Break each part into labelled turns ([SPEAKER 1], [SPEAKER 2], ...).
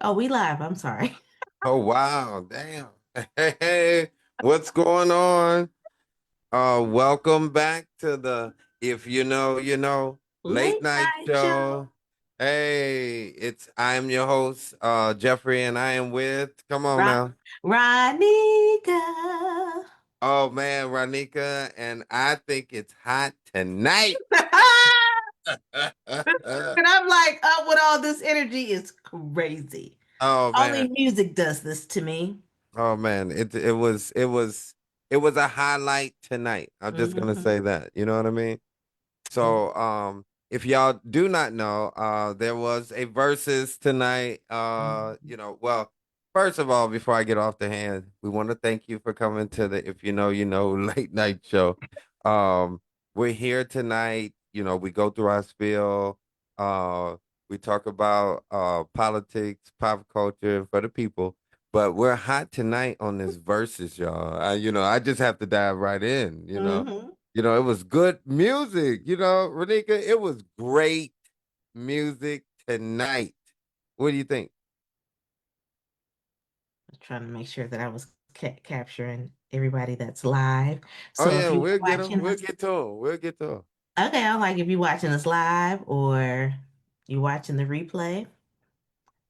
[SPEAKER 1] Oh, we live. I'm sorry.
[SPEAKER 2] Oh wow, damn. Hey, what's going on? Welcome back to the If You Know, You Know late
[SPEAKER 1] Late
[SPEAKER 2] night
[SPEAKER 1] night show.
[SPEAKER 2] show. Hey, I'm your host, Jeffrey, and I am with, come on
[SPEAKER 1] Ron
[SPEAKER 2] now.
[SPEAKER 1] Ronika.
[SPEAKER 2] Oh man, Ronika, and I think it's hot tonight.
[SPEAKER 1] And I'm like, up with all this energy is crazy.
[SPEAKER 2] Oh
[SPEAKER 1] Only
[SPEAKER 2] man.
[SPEAKER 1] music does this to me.
[SPEAKER 2] Oh man, it was a highlight tonight. I'm just gonna
[SPEAKER 1] Hmm.
[SPEAKER 2] say that. You know what I mean?
[SPEAKER 1] Yeah.
[SPEAKER 2] So if y'all do not know, there was a versus tonight. Well, first of all, before I get off the hand, we want to thank you for coming to the If You Know You Know late night show. Um, we're here tonight, we go through our spiel, uh, we talk about politics, pop culture for the people. But we're hot tonight on this versus, y'all. I just have to dive right in.
[SPEAKER 1] Hmm.
[SPEAKER 2] It was good music. Renika, it was great music tonight. What do you think?
[SPEAKER 1] Trying to make sure that I was capturing everybody that's live.
[SPEAKER 2] Oh
[SPEAKER 1] So if
[SPEAKER 2] yeah,
[SPEAKER 1] you're
[SPEAKER 2] we'll get them.
[SPEAKER 1] watching
[SPEAKER 2] We'll
[SPEAKER 1] us,
[SPEAKER 2] get to them. We'll get to them.
[SPEAKER 1] okay, I'm like if you're watching us live or you're watching the replay.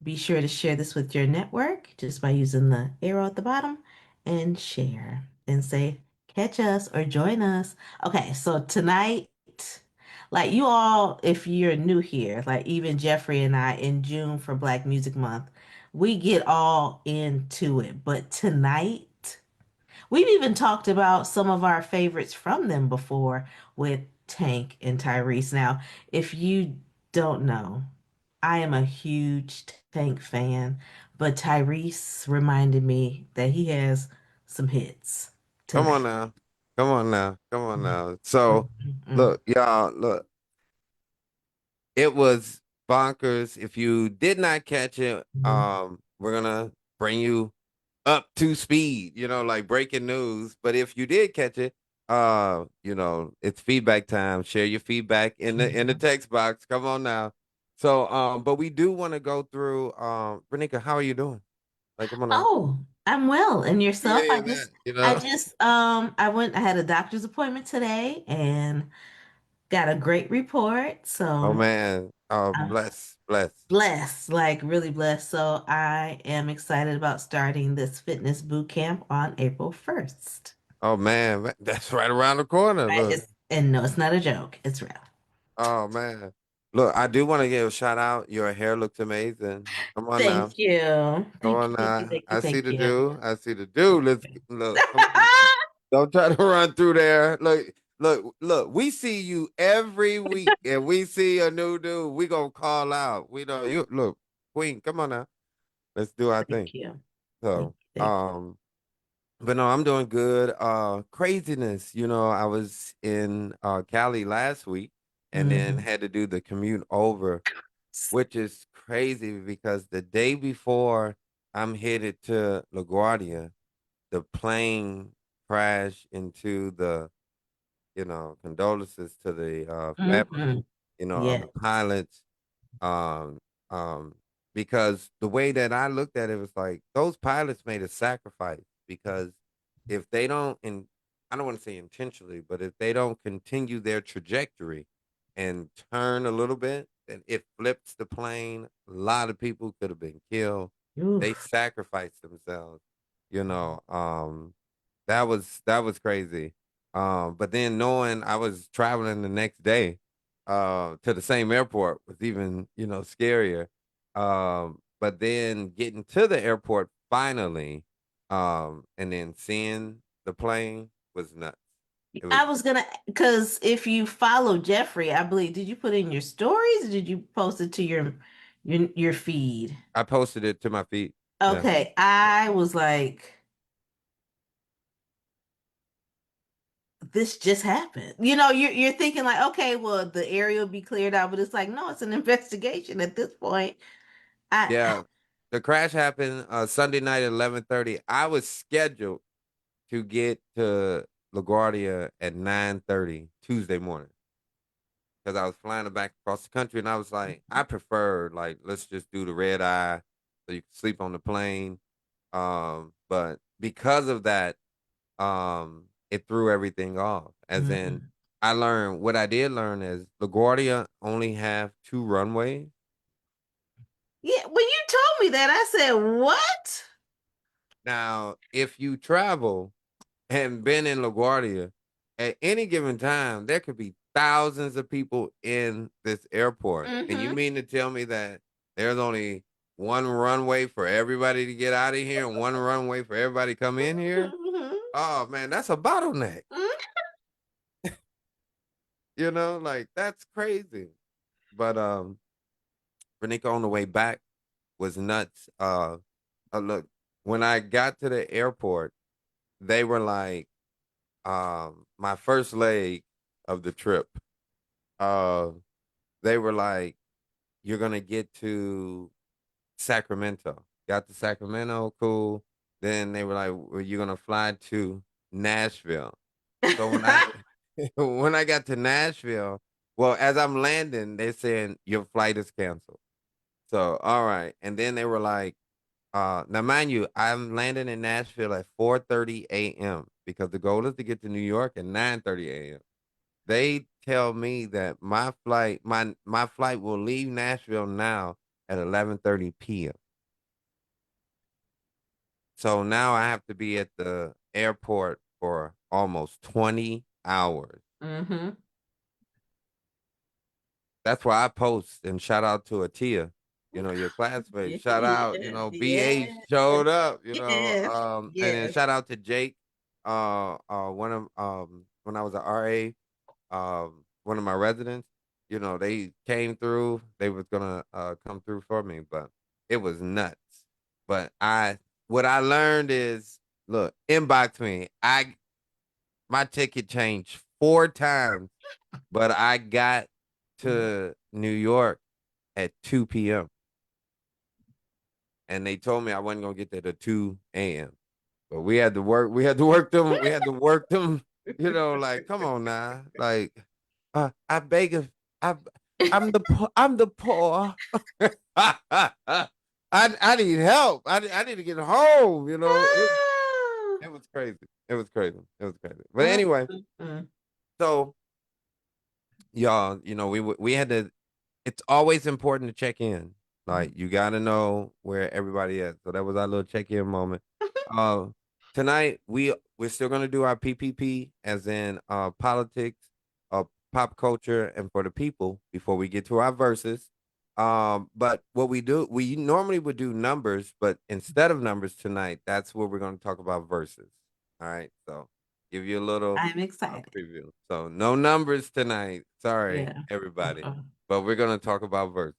[SPEAKER 1] Be sure to share this with your network just by using the arrow at the bottom and share and say, catch us or join us. Okay, so tonight, like you all, if you're new here, like even Jeffrey and I in June for Black Music Month, we get all into it. But tonight, we've even talked about some of our favorites from them before with Tank and Tyrese. Now, if you don't know, I am a huge Tank fan, but Tyrese reminded me that he has some hits
[SPEAKER 2] Come on
[SPEAKER 1] tonight.
[SPEAKER 2] now. Come on now. Come on
[SPEAKER 1] Mm,
[SPEAKER 2] now.
[SPEAKER 1] mm,
[SPEAKER 2] So,
[SPEAKER 1] mm,
[SPEAKER 2] look, y'all, look, it was bonkers. If you did not catch it,
[SPEAKER 1] mm.
[SPEAKER 2] we're gonna bring you up to speed, like breaking news. But if you did catch it, it's feedback time. Share your feedback in the text box. Come on now. So, but we do want to go through. Renika, how are you doing? Like, come on now.
[SPEAKER 1] Oh, I'm well. And
[SPEAKER 2] Yeah,
[SPEAKER 1] yourself?
[SPEAKER 2] yeah, that.
[SPEAKER 1] I had a doctor's appointment today and got a great report.
[SPEAKER 2] Oh
[SPEAKER 1] So
[SPEAKER 2] man. Oh,
[SPEAKER 1] I'm
[SPEAKER 2] bless, bless.
[SPEAKER 1] blessed, like really blessed. So I am excited about starting this fitness boot camp on April 1st.
[SPEAKER 2] Oh man, that's right around the corner.
[SPEAKER 1] Right?
[SPEAKER 2] Look.
[SPEAKER 1] And no, it's not a joke. It's real.
[SPEAKER 2] Oh man. Look, I do want to give a shout out. Your hair looks amazing. Come on now.
[SPEAKER 1] Thank you.
[SPEAKER 2] Come
[SPEAKER 1] Thank
[SPEAKER 2] on
[SPEAKER 1] you. Thank you.
[SPEAKER 2] now.
[SPEAKER 1] Thank you.
[SPEAKER 2] I see
[SPEAKER 1] Thank
[SPEAKER 2] the
[SPEAKER 1] you.
[SPEAKER 2] do. I see the do. Let's look. Come on now. Don't try to run through there. Look, look, look. We see you every week, and we see a new dude. We gonna call out. We know you. Look, Queen. Come on now. Let's do our
[SPEAKER 1] Thank
[SPEAKER 2] thing.
[SPEAKER 1] you. Thank
[SPEAKER 2] So,
[SPEAKER 1] you. Thank you.
[SPEAKER 2] but no, I'm doing good. Craziness. I was in Cali last week, and then
[SPEAKER 1] Mhm.
[SPEAKER 2] had to do the commute over, which is crazy because the day before I'm headed to LaGuardia, the plane crashed into condolences to the family,
[SPEAKER 1] Mhm.
[SPEAKER 2] of
[SPEAKER 1] Yeah.
[SPEAKER 2] the pilots. Um, um, because the way that I looked at it was like those pilots made a sacrifice because if they don't, and I don't want to say intentionally, but if they don't continue their trajectory and turn a little bit, then it flips the plane. A lot of people could have been killed. They
[SPEAKER 1] Oof.
[SPEAKER 2] sacrificed themselves, you know. That was crazy. But then knowing I was traveling the next day to the same airport was even, scarier. But then getting to the airport finally, and then seeing the plane was nuts. It was
[SPEAKER 1] I was gonna, because if you follow Jeffrey, I believe, did you put in your stories or did you post it to your feed?
[SPEAKER 2] I posted it to my feet. Yeah.
[SPEAKER 1] Okay, I was like, this just happened. You're thinking like, okay, well, the area will be cleared out, but it's like, no, it's an investigation at this point. I
[SPEAKER 2] Yeah. The crash happened Sunday night at 11:30. I was scheduled to get to LaGuardia at 9:30 Tuesday morning because I was flying back across the country, and I was like, I prefer like let's just do the red eye, so you can sleep on the plane. But because of that, it threw everything off. As in,
[SPEAKER 1] Mhm.
[SPEAKER 2] I learned what I did learn is LaGuardia only have two runways.
[SPEAKER 1] Yeah, when you told me that, I said, "What?"
[SPEAKER 2] Now, if you travel and been in LaGuardia, at any given time, there could be thousands of people in this airport. And you
[SPEAKER 1] Mm-hmm.
[SPEAKER 2] mean to tell me that there's only one runway for everybody to get out of here and one runway for everybody to come in here?
[SPEAKER 1] Mm-hmm.
[SPEAKER 2] Oh man, that's a bottleneck. Like that's crazy. But Renika on the way back was nuts. Look, when I got to the airport, they were like, my first leg of the trip. Uh, they were like, "You're gonna get to Sacramento." Got to Sacramento, cool. Then they were like, "Well, you're gonna fly to Nashville." So when I when I got to Nashville, well, as I'm landing, they're saying your flight is canceled. So all right, and then they were like, now mind you, I'm landing in Nashville at 4:30 a.m. because the goal is to get to New York at 9:30 a.m. They tell me that my flight will leave Nashville now at 11:30 p.m. So now I have to be at the airport for almost 20 hours.
[SPEAKER 1] Mm-hmm.
[SPEAKER 2] That's why I post and shout out to Atia, your classmate.
[SPEAKER 1] Yeah,
[SPEAKER 2] Shout out, BH
[SPEAKER 1] yeah,
[SPEAKER 2] showed up,
[SPEAKER 1] yes,
[SPEAKER 2] and then
[SPEAKER 1] yes.
[SPEAKER 2] shout out to Jake. One of when I was at RA, one of my residents, they came through. They was gonna come through for me, but it was nuts. But what I learned is, look, inbox me. My ticket changed 4 times, but I got to New York at 2 p.m. and they told me I wasn't gonna get there at 2 a.m. But we had to work. We had to work them. We had to work them. Like come on now. Like I beg of. I I'm the I'm the poor. I need help. I need to get home. It was crazy. It was crazy. It was crazy. But
[SPEAKER 1] Mm,
[SPEAKER 2] anyway,
[SPEAKER 1] mm, mm.
[SPEAKER 2] so y'all, we had to. It's always important to check in. Like you got to know where everybody is. So that was our little check in moment. Uh, Tonight we're still gonna do our PPP, as in politics, pop culture, and for the people before we get to our verses. But what we normally would do numbers, but instead of numbers tonight, that's what we're gonna talk about verses. All right, so give you a little
[SPEAKER 1] I'm excited.
[SPEAKER 2] preview. So no numbers tonight. Sorry,
[SPEAKER 1] Yeah.
[SPEAKER 2] everybody,
[SPEAKER 1] Uh-uh.
[SPEAKER 2] but we're gonna talk about verses.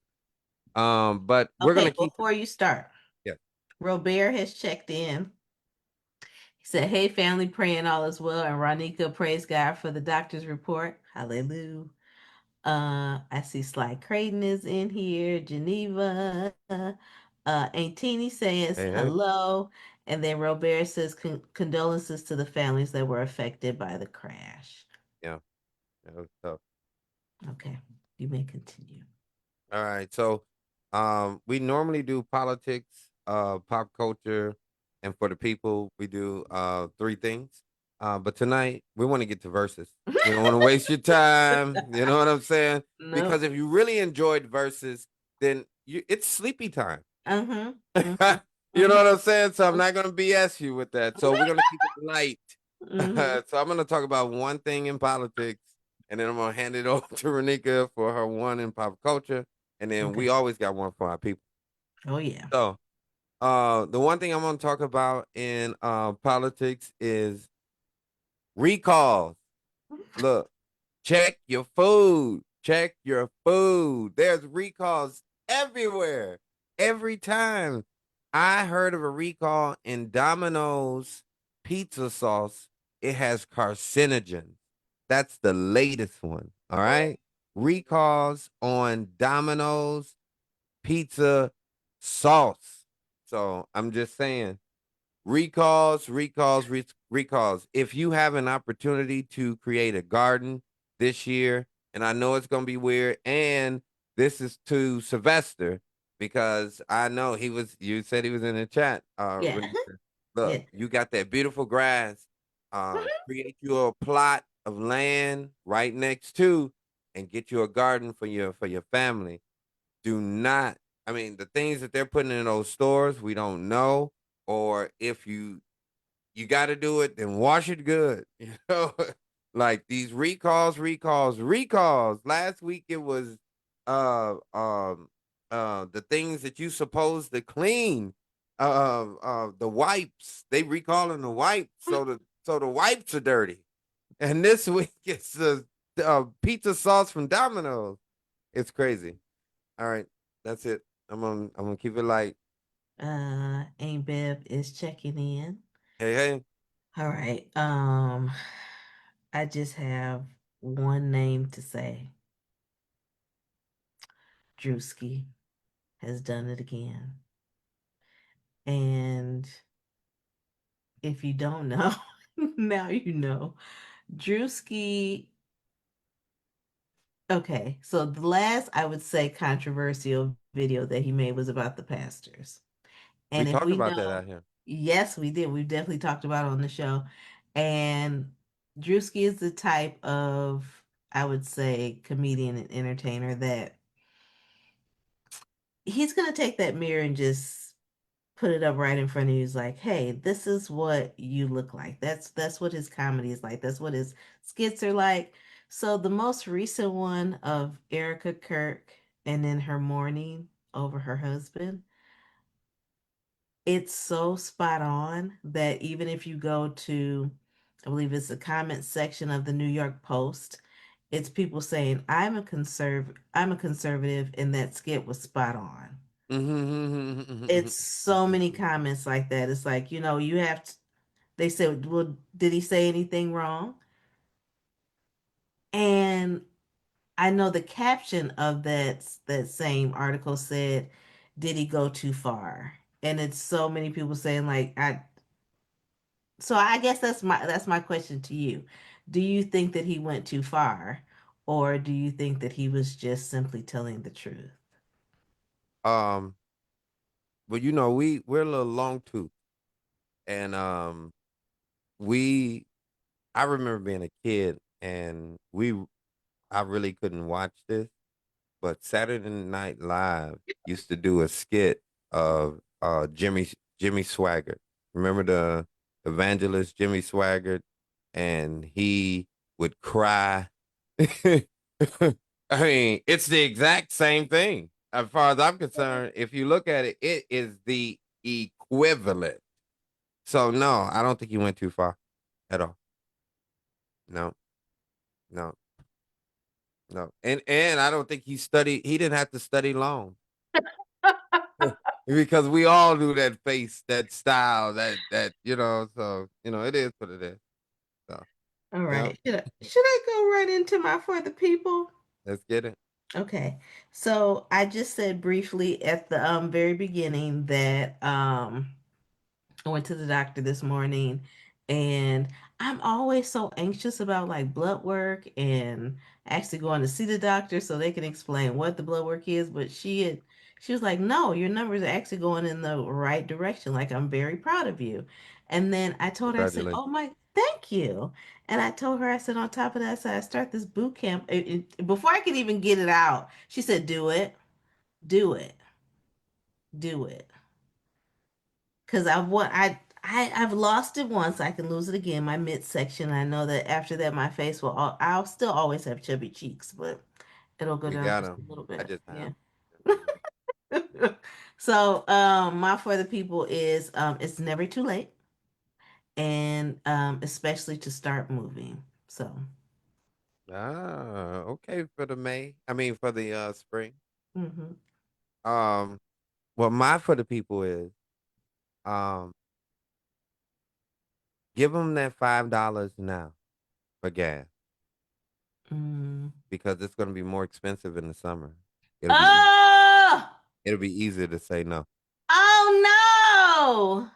[SPEAKER 2] But we're gonna
[SPEAKER 1] Okay,
[SPEAKER 2] keep it.
[SPEAKER 1] before you start,
[SPEAKER 2] Yeah.
[SPEAKER 1] Robert has checked in. He said, "Hey, family, praying all is well." And Ronika, praise God for the doctor's report. Hallelujah. I see Sly Creighton is in here. Geneva. Aunt Teeny says
[SPEAKER 2] Hey, hey.
[SPEAKER 1] hello. And then Robert says condolences to the families that were affected by the crash.
[SPEAKER 2] Yeah. That was tough.
[SPEAKER 1] Okay, you may continue.
[SPEAKER 2] All right. So, we normally do politics, pop culture, and for the people, we do three things. But tonight we want to get to verses. We don't want to waste your time. You know what I'm saying?
[SPEAKER 1] No.
[SPEAKER 2] Because if you really enjoyed verses, then it's sleepy time.
[SPEAKER 1] Uh-huh.
[SPEAKER 2] You know
[SPEAKER 1] Uh-huh.
[SPEAKER 2] what I'm saying? So I'm not gonna BS you with that. So we're gonna keep it light.
[SPEAKER 1] Mm-hmm.
[SPEAKER 2] So I'm gonna talk about one thing in politics, and then I'm gonna hand it over to Renika for her one in pop culture, and then we
[SPEAKER 1] Okay.
[SPEAKER 2] always got one for our people.
[SPEAKER 1] Oh yeah.
[SPEAKER 2] So, the one thing I'm gonna talk about in politics is recalls. Look, check your food. Check your food. There's recalls everywhere. Every time I heard of a recall in Domino's pizza sauce, it has carcinogens. That's the latest one. All right. Recalls on Domino's pizza sauce. So I'm just saying, recalls. If you have an opportunity to create a garden this year, and I know it's going to be weird, and this is to Sylvester, because I know he was. You said he was in the chat.
[SPEAKER 1] Yeah.
[SPEAKER 2] Renita. Look,
[SPEAKER 1] Yeah.
[SPEAKER 2] you got that beautiful grass. Create you a plot of land right next to, and get you a garden for your family. Do not. I mean, the things that they're putting in those stores, we don't know. Or if you got to do it, then wash it good. You know, like these recalls. Last week it was uh um the things that you supposed to clean. The wipes. They recalling the wipes, so the wipes are dirty. And this week it's the pizza sauce from Domino's. It's crazy. All right, that's it. I'm gonna keep it light.
[SPEAKER 1] Aunt Bev is checking in.
[SPEAKER 2] Hey, hey.
[SPEAKER 1] All right. I just have one name to say. Drewski has done it again. And if you don't know, now you know. Drewski, okay, so the last I would say controversial video that he made was about the pastors.
[SPEAKER 2] We
[SPEAKER 1] And if
[SPEAKER 2] talked
[SPEAKER 1] we
[SPEAKER 2] about that out
[SPEAKER 1] know,
[SPEAKER 2] here.
[SPEAKER 1] yes, we did. We've definitely talked about it on the show. And Drewski is the type of, I would say, comedian and entertainer that he's going to take that mirror and just put it up right in front of you. He's like, hey, this is what you look like. That's what his comedy is like. That's what his skits are like. So the most recent one of Erica Kirk and then her mourning over her husband, it's so spot on that even if you go to, I believe it's the comment section of the New York Post, it's people saying, I'm a conservative, and that skit was spot on. It's so many comments like that. It's like, you have to, they said, well, did he say anything wrong? And I know the caption of that same article said, did he go too far? And it's so many people saying like so I guess that's my question to you. Do you think that he went too far, or do you think that he was just simply telling the truth?
[SPEAKER 2] um, but you know, we're a little long tooth, and we. I remember being a kid, and I really couldn't watch this, but Saturday Night Live used to do a skit of Jimmy Swaggart. Remember the evangelist Jimmy Swaggart, and he would cry. I mean, it's the exact same thing. As far as I'm concerned, if you look at it, it is the equivalent. So no, I don't think he went too far at all. No, no, no. And I don't think he didn't have to study long. Because we all do that face, that style, so it is what it is. So
[SPEAKER 1] All
[SPEAKER 2] yeah,
[SPEAKER 1] right. Should I go right into my for the people?
[SPEAKER 2] let's get it.
[SPEAKER 1] Okay. So I just said briefly at the very beginning that I went to the doctor this morning, and I'm always so anxious about like blood work and actually going to see the doctor so they can explain what the blood work is. But she was like, no, your numbers are actually going in the right direction. Like, I'm very proud of you. And then I told her, I said, oh
[SPEAKER 2] Congratulations.
[SPEAKER 1] my, thank you. And I told her, I said, on top of that, I said, I start this boot camp. Before I could even get it out, she said, do it, do it, do it. Because I've lost it once. I can lose it again. My midsection. I know that after that, my face I'll still always have chubby cheeks, but it'll go
[SPEAKER 2] You
[SPEAKER 1] down
[SPEAKER 2] got
[SPEAKER 1] just
[SPEAKER 2] him.
[SPEAKER 1] a little
[SPEAKER 2] I
[SPEAKER 1] bit.
[SPEAKER 2] just have
[SPEAKER 1] Yeah.
[SPEAKER 2] 'em.
[SPEAKER 1] So, my for the people is it's never too late, and especially to start moving. So,
[SPEAKER 2] Okay for the May. I mean for the spring.
[SPEAKER 1] mhm.
[SPEAKER 2] Um, what my for the people is um, give them that $5 now for gas
[SPEAKER 1] Mm.
[SPEAKER 2] because it's going to be more expensive in the summer. It'll be easy.
[SPEAKER 1] Oh,
[SPEAKER 2] It'll be easier to say no.
[SPEAKER 1] oh no!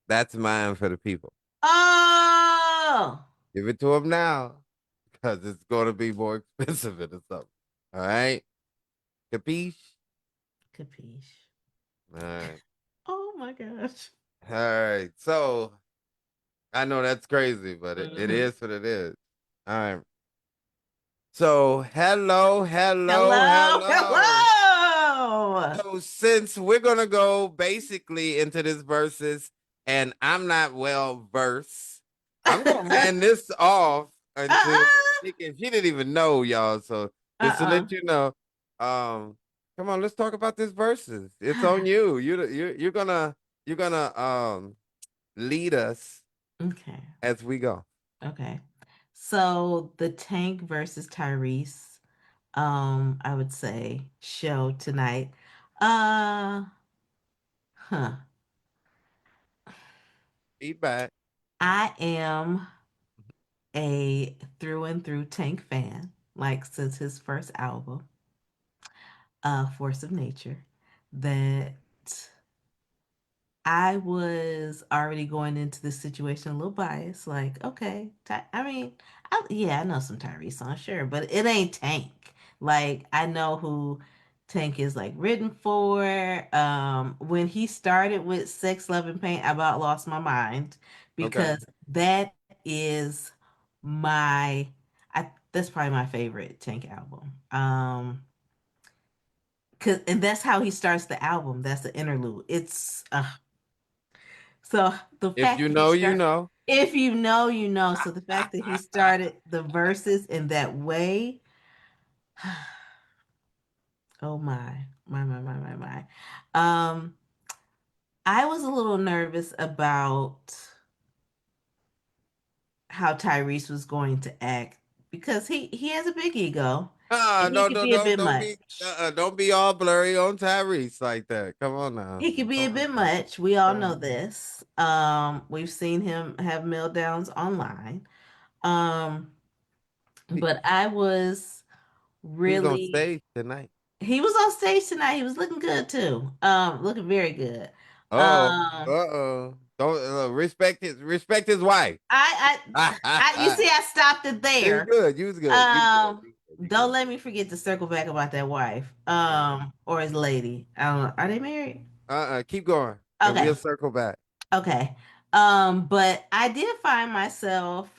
[SPEAKER 2] That's mine for the people.
[SPEAKER 1] Oh,
[SPEAKER 2] Give it to them now because it's going to be more expensive in the summer. All right, capiche?
[SPEAKER 1] Capiche.
[SPEAKER 2] All right.
[SPEAKER 1] Oh my gosh.
[SPEAKER 2] All right. So I know that's crazy, but it
[SPEAKER 1] Hmm.
[SPEAKER 2] is what it is. All right. So hello, hello,
[SPEAKER 1] Hello,
[SPEAKER 2] hello.
[SPEAKER 1] hello.
[SPEAKER 2] So since we're gonna go basically into this verses, and I'm not well versed, I'm gonna hand this off until
[SPEAKER 1] Uh-uh.
[SPEAKER 2] she didn't even know, y'all. So just to
[SPEAKER 1] Uh-uh.
[SPEAKER 2] let you know, um, come on, let's talk about this verses. It's on you. You're gonna lead us
[SPEAKER 1] Okay.
[SPEAKER 2] as we go.
[SPEAKER 1] Okay. So the Tank versus Tyrese, I would say show tonight. Uh, huh.
[SPEAKER 2] Feedback.
[SPEAKER 1] I am a through and through Tank fan, like since his first album, Force of Nature, that I was already going into this situation a little biased. Like, okay, I mean, yeah, I know some Tyrese songs, sure, but it ain't Tank. Like, I know who Tank is like written for. When he started with Sex, Love, and Pain, I about lost my mind
[SPEAKER 2] Okay.
[SPEAKER 1] because that is that's probably my favorite Tank album. And that's how he starts the album. That's the interlude. So the
[SPEAKER 2] If
[SPEAKER 1] fact
[SPEAKER 2] you
[SPEAKER 1] that he
[SPEAKER 2] know, you
[SPEAKER 1] start,
[SPEAKER 2] know.
[SPEAKER 1] if you know, you know. So the fact that he started the verses in that way, oh my. Um, I was a little nervous about how Tyrese was going to act because he has a big ego and he
[SPEAKER 2] No,
[SPEAKER 1] could
[SPEAKER 2] no,
[SPEAKER 1] be a
[SPEAKER 2] no,
[SPEAKER 1] bit much.
[SPEAKER 2] don't be all blurry on Tyrese like that. Come on now.
[SPEAKER 1] He could be a
[SPEAKER 2] Come on
[SPEAKER 1] bit
[SPEAKER 2] now.
[SPEAKER 1] much. We all
[SPEAKER 2] Come
[SPEAKER 1] know
[SPEAKER 2] on.
[SPEAKER 1] this. We've seen him have meltdowns online. Um,
[SPEAKER 2] He,
[SPEAKER 1] but I was
[SPEAKER 2] he was on
[SPEAKER 1] really
[SPEAKER 2] stage tonight.
[SPEAKER 1] he was on stage tonight. He was looking good too. Looking very good.
[SPEAKER 2] Uh-oh.
[SPEAKER 1] Um,
[SPEAKER 2] Uh-oh. Don't respect his wife.
[SPEAKER 1] you see, I stopped it
[SPEAKER 2] You was
[SPEAKER 1] there.
[SPEAKER 2] good. You was good. You good.
[SPEAKER 1] Um,
[SPEAKER 2] You good. You
[SPEAKER 1] don't
[SPEAKER 2] good.
[SPEAKER 1] let me forget to circle back about that wife.
[SPEAKER 2] Uh-uh.
[SPEAKER 1] Or his lady. I don't know. Are they married?
[SPEAKER 2] Keep going. And
[SPEAKER 1] Okay.
[SPEAKER 2] we'll circle back.
[SPEAKER 1] Okay. But I did find myself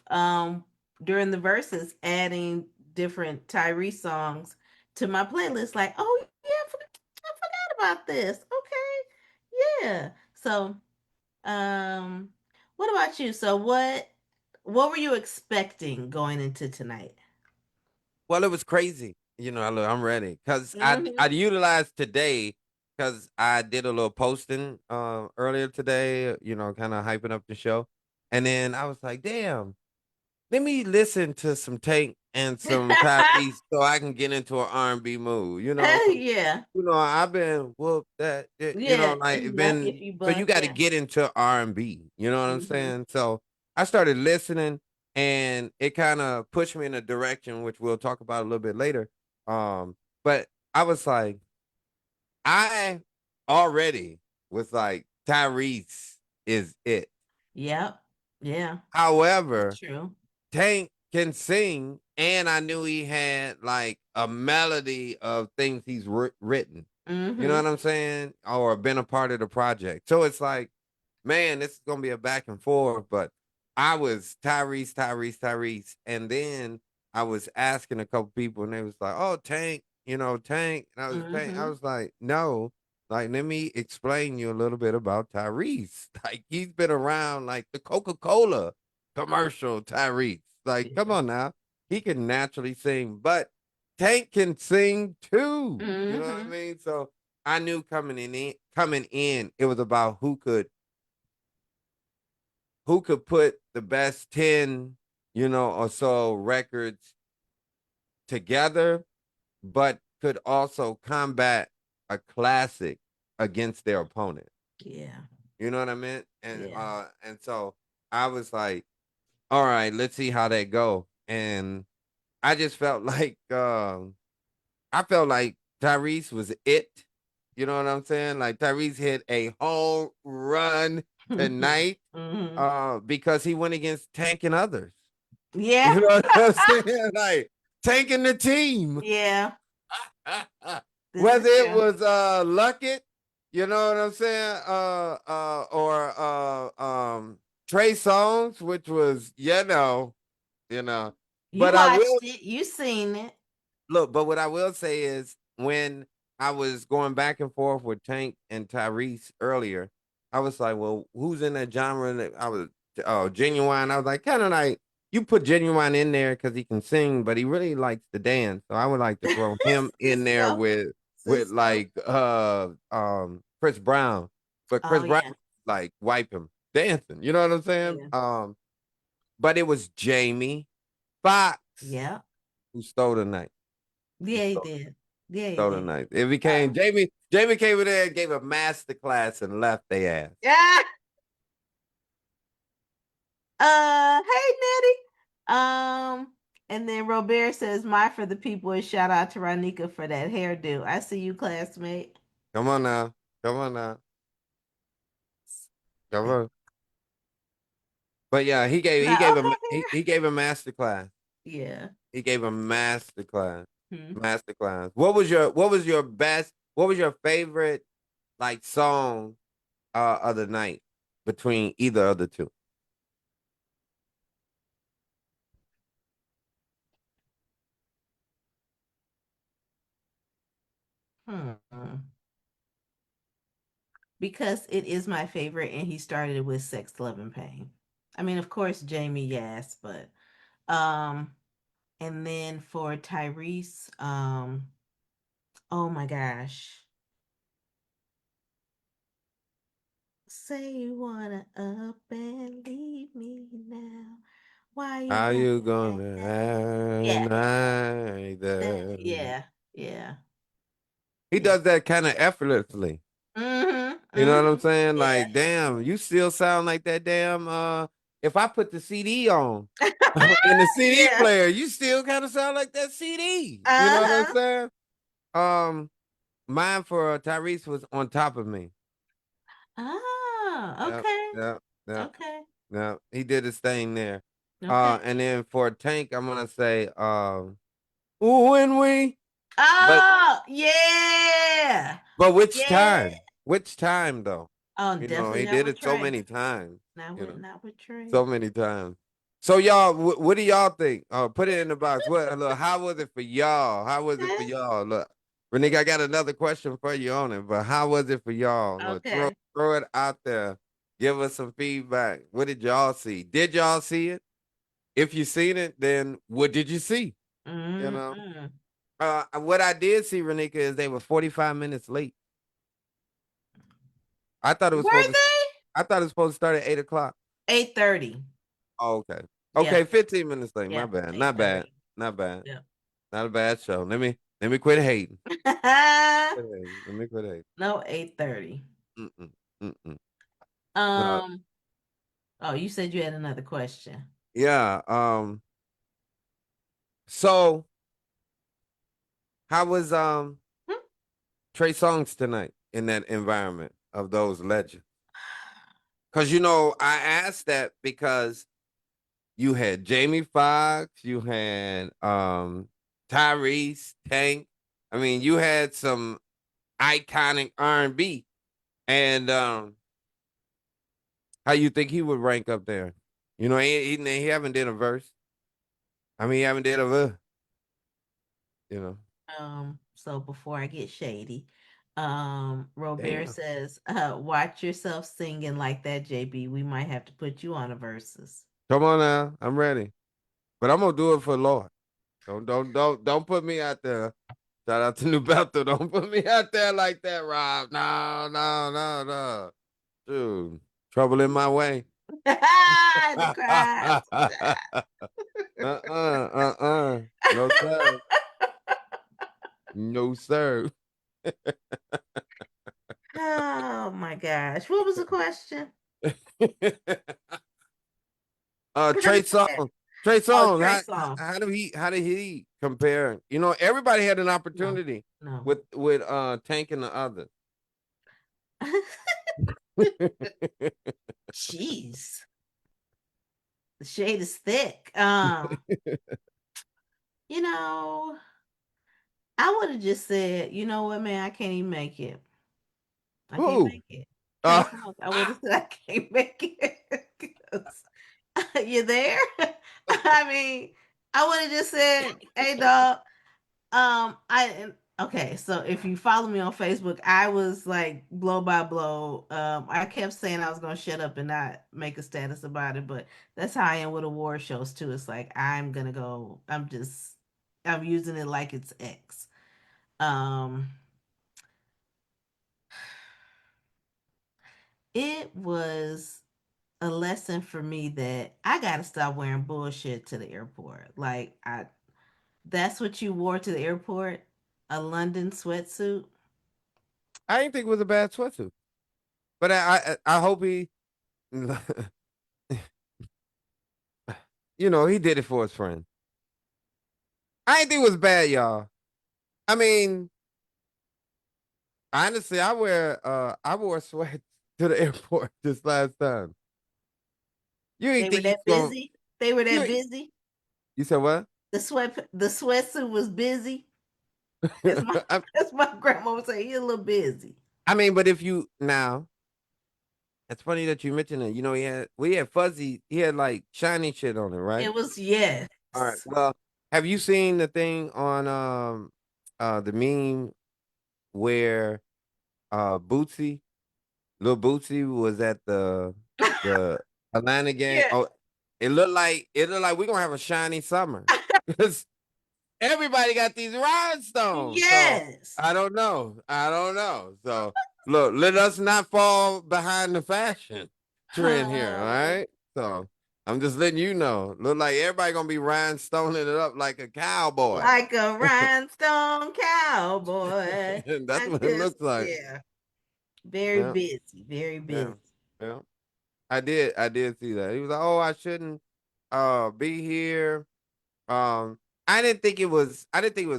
[SPEAKER 1] during the verses adding different Tyrese songs to my playlist. Like, oh yeah, I forgot about this. Okay, yeah. So, um, what about you? So, what were you expecting going into tonight?
[SPEAKER 2] Well, it was crazy. Look, I'm ready. Cause I
[SPEAKER 1] Mm-hmm.
[SPEAKER 2] utilized today because I did a little posting earlier today, kind of hyping up the show. And then I was like, damn, let me listen to some Tank and some Tyrese so I can get into an R&B mood, So,
[SPEAKER 1] Yeah,
[SPEAKER 2] I've been whoop that,
[SPEAKER 1] yeah.
[SPEAKER 2] like
[SPEAKER 1] Yuck if
[SPEAKER 2] been.
[SPEAKER 1] you
[SPEAKER 2] So you
[SPEAKER 1] buck.
[SPEAKER 2] got to
[SPEAKER 1] Yeah.
[SPEAKER 2] get into R&B. You know what I'm
[SPEAKER 1] Mm-hmm.
[SPEAKER 2] saying? So I started listening, and it kind of pushed me in a direction which we'll talk about a little bit later. But I was like, I already was like, Tyrese is it.
[SPEAKER 1] Yep. Yeah. It's
[SPEAKER 2] However,
[SPEAKER 1] true.
[SPEAKER 2] Tank can sing, and I knew he had like a melody of things he's written. You know
[SPEAKER 1] Mm-hmm.
[SPEAKER 2] what I'm saying? Or been a part of the project. So it's like, man, this is gonna be a back and forth. But I was Tyrese, and then I was asking a couple people, and they was like, "Oh, Tank, Tank." And I was Tank. I
[SPEAKER 1] Mm-hmm.
[SPEAKER 2] was like, "No, like let me explain you a little bit about Tyrese. Like he's been around, like the Coca-Cola commercial. Tyrese, like, come
[SPEAKER 1] Yeah.
[SPEAKER 2] on now, he can naturally sing, but Tank can sing too. You know what I
[SPEAKER 1] Mm-hmm.
[SPEAKER 2] mean? So I knew coming in, it was about who could put the best 10, or so records together, but could also combat a classic against their opponent.
[SPEAKER 1] Yeah.
[SPEAKER 2] You know what I meant? And
[SPEAKER 1] Yeah.
[SPEAKER 2] so I was like, all right, let's see how that go. And I just felt like Tyrese was it. You know what I'm saying? Like Tyrese hit a home run tonight
[SPEAKER 1] Mm-hmm.
[SPEAKER 2] because he went against Tank and others.
[SPEAKER 1] Yeah.
[SPEAKER 2] You know what I'm saying? Like tanking the team.
[SPEAKER 1] Yeah. This
[SPEAKER 2] whether
[SPEAKER 1] is
[SPEAKER 2] it
[SPEAKER 1] true.
[SPEAKER 2] was Luck It, you know what I'm saying? Or Trey Songz, which was, you know.
[SPEAKER 1] You
[SPEAKER 2] But I
[SPEAKER 1] watched
[SPEAKER 2] will
[SPEAKER 1] it. You seen it.
[SPEAKER 2] look, but what I will say is when I was going back and forth with Tank and Tyrese earlier, I was like, well, who's in that genre? And I was Genuine. I was like, kind of like you put Genuine in there because he can sing, but he really likes to dance. So I would like to throw him in there
[SPEAKER 1] Cisco.
[SPEAKER 2] with
[SPEAKER 1] Cisco.
[SPEAKER 2] like Chris Brown. But
[SPEAKER 1] Oh
[SPEAKER 2] Chris Brown
[SPEAKER 1] yeah.
[SPEAKER 2] like wipe him dancing. You know what I'm saying?
[SPEAKER 1] Yeah.
[SPEAKER 2] But it was Jamie Foxx
[SPEAKER 1] Yeah.
[SPEAKER 2] who stole the night. Who
[SPEAKER 1] Yeah, he
[SPEAKER 2] stole
[SPEAKER 1] did. Yeah, he
[SPEAKER 2] So the
[SPEAKER 1] did.
[SPEAKER 2] night. It became
[SPEAKER 1] Um,
[SPEAKER 2] Jamie. Jamie came in there and gave a master class and left their ass.
[SPEAKER 1] yeah. Hey Nettie. And then Robert says, "My for the people," and shout out to Ronika for that hairdo. I see you, classmate.
[SPEAKER 2] Come on now. Come on now. Come on. But yeah,
[SPEAKER 1] No, okay.
[SPEAKER 2] he gave a master class.
[SPEAKER 1] Yeah.
[SPEAKER 2] He gave a master class.
[SPEAKER 1] Hmm.
[SPEAKER 2] Master class. What was your favorite like song of the night between either of the two?
[SPEAKER 1] Hmm. Because it is my favorite, and he started it with Sex, Love, and Pain. I mean, of course, Jamie, yes, but um, and then for Tyrese, oh my gosh. Say you wanna up and leave me now. Why you
[SPEAKER 2] How
[SPEAKER 1] gotta
[SPEAKER 2] you
[SPEAKER 1] act
[SPEAKER 2] gonna
[SPEAKER 1] that? Yeah,
[SPEAKER 2] either?
[SPEAKER 1] yeah, yeah,
[SPEAKER 2] He
[SPEAKER 1] yeah.
[SPEAKER 2] does that kind of effortlessly.
[SPEAKER 1] Mm-hmm.
[SPEAKER 2] You know what I'm
[SPEAKER 1] Mm-hmm.
[SPEAKER 2] saying?
[SPEAKER 1] Yeah.
[SPEAKER 2] Like, damn, you still sound like that damn if I put the CD on in the CD
[SPEAKER 1] Yeah.
[SPEAKER 2] player, you still kind of sound like that CD. You know what I'm
[SPEAKER 1] Uh-huh.
[SPEAKER 2] saying? Um Mine for Tyrese was On Top of Me.
[SPEAKER 1] Ah,
[SPEAKER 2] Yeah,
[SPEAKER 1] okay.
[SPEAKER 2] yeah, yeah,
[SPEAKER 1] Okay.
[SPEAKER 2] yeah. He did his thing there.
[SPEAKER 1] Okay.
[SPEAKER 2] And then for Tank, I'm gonna say Ooh and We. But
[SPEAKER 1] Oh, yeah.
[SPEAKER 2] which
[SPEAKER 1] Yeah.
[SPEAKER 2] time? Which time though?
[SPEAKER 1] Oh,
[SPEAKER 2] You know,
[SPEAKER 1] definitely
[SPEAKER 2] he
[SPEAKER 1] not
[SPEAKER 2] did
[SPEAKER 1] with
[SPEAKER 2] it so
[SPEAKER 1] Trey.
[SPEAKER 2] many times,
[SPEAKER 1] Not
[SPEAKER 2] you
[SPEAKER 1] with
[SPEAKER 2] know.
[SPEAKER 1] not with Trey.
[SPEAKER 2] So many times. So y'all, what do y'all think? Put it in the box. What look? How was it for y'all? How was it for y'all? Look, Renika, I got another question for you on it. But how was it for y'all? Look,
[SPEAKER 1] Okay.
[SPEAKER 2] throw it out there. Give us some feedback. What did y'all see? Did y'all see it? If you seen it, then what did you see? You know.
[SPEAKER 1] Mm-mm.
[SPEAKER 2] What I did see, Renika, is they were 45 minutes late. I thought it was
[SPEAKER 1] Were
[SPEAKER 2] supposed to.
[SPEAKER 1] they?
[SPEAKER 2] I thought it was supposed to start at 8 o'clock.
[SPEAKER 1] 8:30.
[SPEAKER 2] Oh, okay. Okay,
[SPEAKER 1] Yep.
[SPEAKER 2] 15 minutes late. My
[SPEAKER 1] Yep.
[SPEAKER 2] bad. Not bad.
[SPEAKER 1] 8:30.
[SPEAKER 2] Not bad.
[SPEAKER 1] Yep.
[SPEAKER 2] Not a bad show. Let me quit hating. Let me quit hating.
[SPEAKER 1] No, 8:30.
[SPEAKER 2] Mm-mm. Mm-mm. No.
[SPEAKER 1] Um, oh, you said you had another question.
[SPEAKER 2] Yeah. So how was
[SPEAKER 1] Hmm?
[SPEAKER 2] Trey Songz tonight in that environment of those legends? Because I asked that because you had Jamie Foxx, you had Tyrese, Tank. I mean, you had some iconic R&B. And how you think he would rank up there? He haven't did a verse. I mean, he haven't did a you know.
[SPEAKER 1] So before I get shady, Robert
[SPEAKER 2] Damn.
[SPEAKER 1] says, watch yourself singing like that, JB. We might have to put you on a versus.
[SPEAKER 2] Come on now. I'm ready. But I'm gonna do it for Lord. Don't put me out there. Shout out to New Bethel. Don't put me out there like that, Rob. No, no, no, no. Dude. Trouble in my way.
[SPEAKER 1] The crowd.
[SPEAKER 2] No, sir. No, sir.
[SPEAKER 1] Oh my gosh. What was the question?
[SPEAKER 2] Trey
[SPEAKER 1] Yeah.
[SPEAKER 2] Songz. Trey
[SPEAKER 1] Oh,
[SPEAKER 2] Songz.
[SPEAKER 1] Trey song.
[SPEAKER 2] How did he compare? Everybody had an
[SPEAKER 1] No,
[SPEAKER 2] opportunity
[SPEAKER 1] no.
[SPEAKER 2] with Tank and the others.
[SPEAKER 1] Jeez. The shade is thick. You know, I would have just said, you know what, man, I can't even make it. I can't
[SPEAKER 2] Who?
[SPEAKER 1] make it.
[SPEAKER 2] Uh,
[SPEAKER 1] Can't smoke. I would have said I can't make it. 'Cause you there? I mean, I would have just said, "Hey, dog." I okay. So if you follow me on Facebook, I was like blow by blow. I kept saying I was gonna shut up and not make a status about it, but that's how I am with award shows too. It's like I'm gonna go. I'm using it like it's X. Um, it was a lesson for me that I gotta stop wearing bullshit to the airport. Like that's what you wore to the airport, a London sweatsuit.
[SPEAKER 2] I didn't think it was a bad sweatsuit, but I hope he, he did it for his friend. I didn't think it was bad, y'all. I mean, honestly, I wore sweats to the airport this last time. You
[SPEAKER 1] They
[SPEAKER 2] ain't
[SPEAKER 1] were
[SPEAKER 2] think he's
[SPEAKER 1] that
[SPEAKER 2] going
[SPEAKER 1] busy. They were
[SPEAKER 2] you
[SPEAKER 1] that
[SPEAKER 2] ain't-
[SPEAKER 1] busy.
[SPEAKER 2] you said what?
[SPEAKER 1] The sweatsuit was busy. As my
[SPEAKER 2] I,
[SPEAKER 1] as my grandma would say, he's a little busy.
[SPEAKER 2] I mean, but if you now, it's funny that you mentioned it. We had fuzzy, he had like shiny shit on it, right?
[SPEAKER 1] It was yes.
[SPEAKER 2] All right. Well, have you seen the thing on the meme where Bootsy, little Bootsy was at the Atlanta game?
[SPEAKER 1] Yeah.
[SPEAKER 2] Oh, it looked like we're gonna have a shiny summer. Because everybody got these rhinestones. So
[SPEAKER 1] Yes.
[SPEAKER 2] I don't know. I don't know. So look, let us not fall behind the fashion trend here. All
[SPEAKER 1] Oh,
[SPEAKER 2] right. So I'm just letting you know. Look like everybody gonna be rhinestoning it up like a cowboy.
[SPEAKER 1] like a rhinestone cowboy.
[SPEAKER 2] That's
[SPEAKER 1] I
[SPEAKER 2] what it
[SPEAKER 1] just
[SPEAKER 2] looks like.
[SPEAKER 1] yeah. Very
[SPEAKER 2] Yeah.
[SPEAKER 1] busy. Very
[SPEAKER 2] Yeah.
[SPEAKER 1] busy.
[SPEAKER 2] Yeah. I did see that. He was like, "Oh, I shouldn't be here." Um, I didn't think it was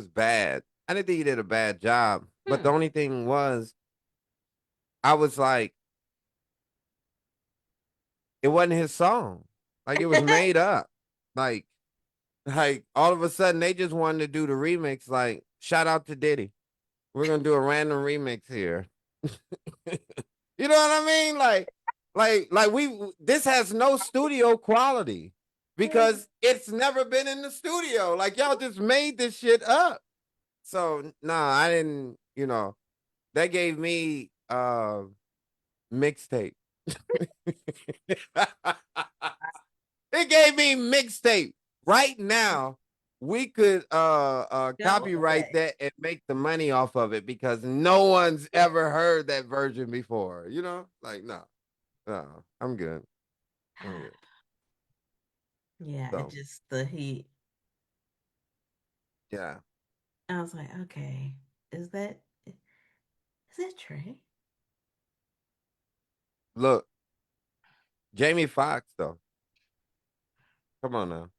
[SPEAKER 2] bad. I didn't think he did a bad job. But the
[SPEAKER 1] Hmm.
[SPEAKER 2] only thing was, I was like, it wasn't his song. Like it was made up. Like like all of a sudden they just wanted to do the remix. Like, shout out to Diddy. We're gonna do a random remix here. You know what I mean? Like we this has no studio quality because it's never been in the studio. Like y'all just made this shit up. So nah, I didn't, that gave me mixtape. It gave me mixtape. Right now, we could
[SPEAKER 1] Don't
[SPEAKER 2] copyright
[SPEAKER 1] say.
[SPEAKER 2] that and make the money off of it because no one's ever heard that version before. Like no, no, I'm good. I'm good.
[SPEAKER 1] Yeah, it
[SPEAKER 2] So
[SPEAKER 1] just the heat.
[SPEAKER 2] yeah,
[SPEAKER 1] I was like, okay, is that Trey?
[SPEAKER 2] look, Jamie Foxx though. Come on now,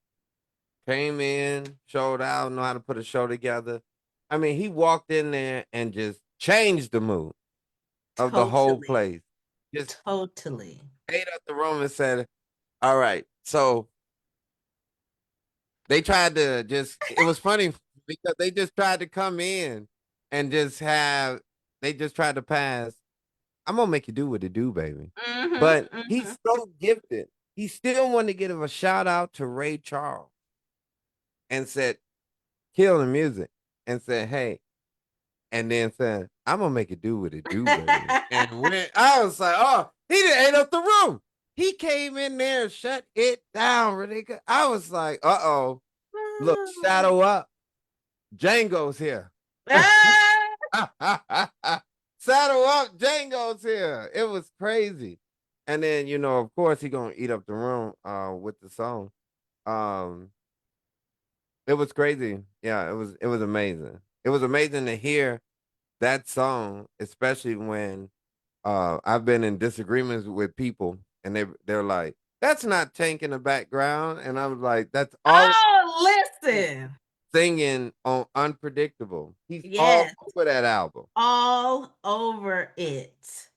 [SPEAKER 2] came in, showed out, know how to put a show together. I mean, he walked in there and just changed the mood of the whole
[SPEAKER 1] Totally.
[SPEAKER 2] place. Just
[SPEAKER 1] Totally.
[SPEAKER 2] ate up the room and said, "All right." So they tried to just. It was funny because they just tried to come in and They just tried to pass. I'm gonna make you do what you do, baby.
[SPEAKER 1] Mm-hmm.
[SPEAKER 2] But
[SPEAKER 1] Mm-hmm.
[SPEAKER 2] he's so gifted. He still wanted to give a shout out to Ray Charles and said, "Kill the music," and said, "Hey," and then said, "I'm gonna make it do what it do, baby." And when I was like, "Oh, he done ate up the room." He came in there and shut it down, ridiculous. I was like, "Uh-oh, look, shadow up. Django's here."
[SPEAKER 1] Ah!
[SPEAKER 2] Saddle up, Django's here. It was crazy. And then, of course, he gonna eat up the room with the song. Um, it was crazy. Yeah, it was amazing. It was amazing to hear that song, especially when I've been in disagreements with people and they're like, "That's not Tank in the background," and I was like, "That's all
[SPEAKER 1] Oh, listen.
[SPEAKER 2] singing on Unpredictable. He's all
[SPEAKER 1] Yes,
[SPEAKER 2] over that album."
[SPEAKER 1] all over it.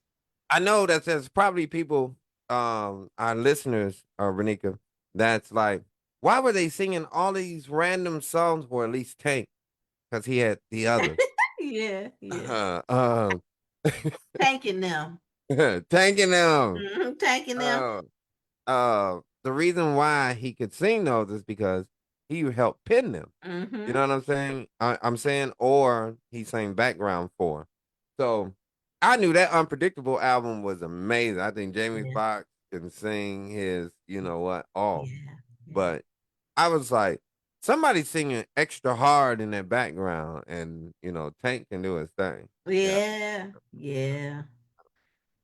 [SPEAKER 2] I know that there's probably people, our listeners, Renika, that's like, why were they singing all these random songs for at least Tank? because he had the others.
[SPEAKER 1] Yeah, yeah.
[SPEAKER 2] Uh, uh,
[SPEAKER 1] Tanking them.
[SPEAKER 2] tanking them.
[SPEAKER 1] Tanking them.
[SPEAKER 2] Uh, the reason why he could sing those is because he helped pen them. You know
[SPEAKER 1] Mm-hmm.
[SPEAKER 2] what I'm saying? I'm saying, or he sang background for. So I knew that Unpredictable album was amazing. I think Jamie
[SPEAKER 1] Yeah.
[SPEAKER 2] Foxx can sing his, you know what, off.
[SPEAKER 1] Yeah. Yeah.
[SPEAKER 2] But I was like, somebody singing extra hard in that background, and Tank can do his thing. Yeah.
[SPEAKER 1] Yeah. Yeah.